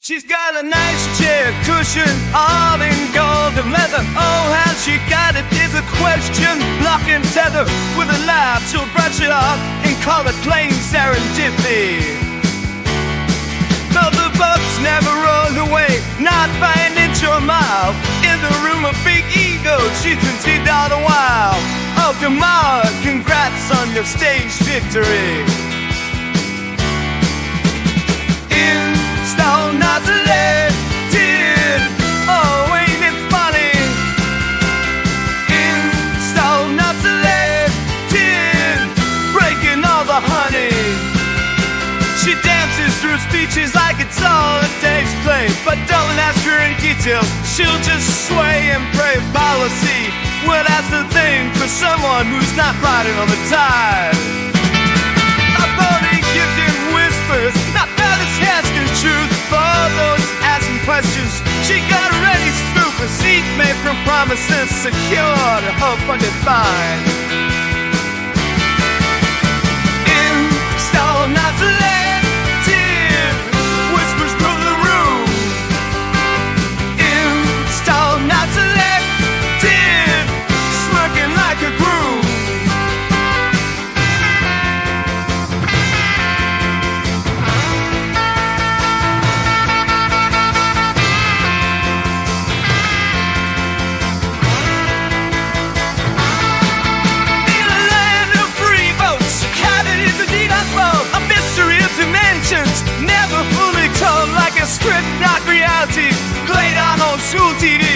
She's got a nice chair cushion, all in gold and leather. Oh, how she got it is a question. Lock and tether with a laugh, she'll brush it off and call it plain serendipity. Though the bucks never roll away, not by an inch or a mile. In the room of big ego, she's conceived all the while. Oh, Damara, congrats on your stage victory. Install not selected. Oh, ain't it funny? Install not selected. Breaking all the honey. She dances through speeches like it's all a day's play. But don't ask her any details, she'll just sway and pray policy. Well, that's the thing for someone who's not riding on the tide. A body gifted whispers, not bad as asking truth. For those asking questions, she got a ready spoof. A seat made from promises secured, hope undefined. Install not selected. Whispers through the room. Install not selected. Smirking like a groom. Never fully told, like a script, not reality. Played on old school TV.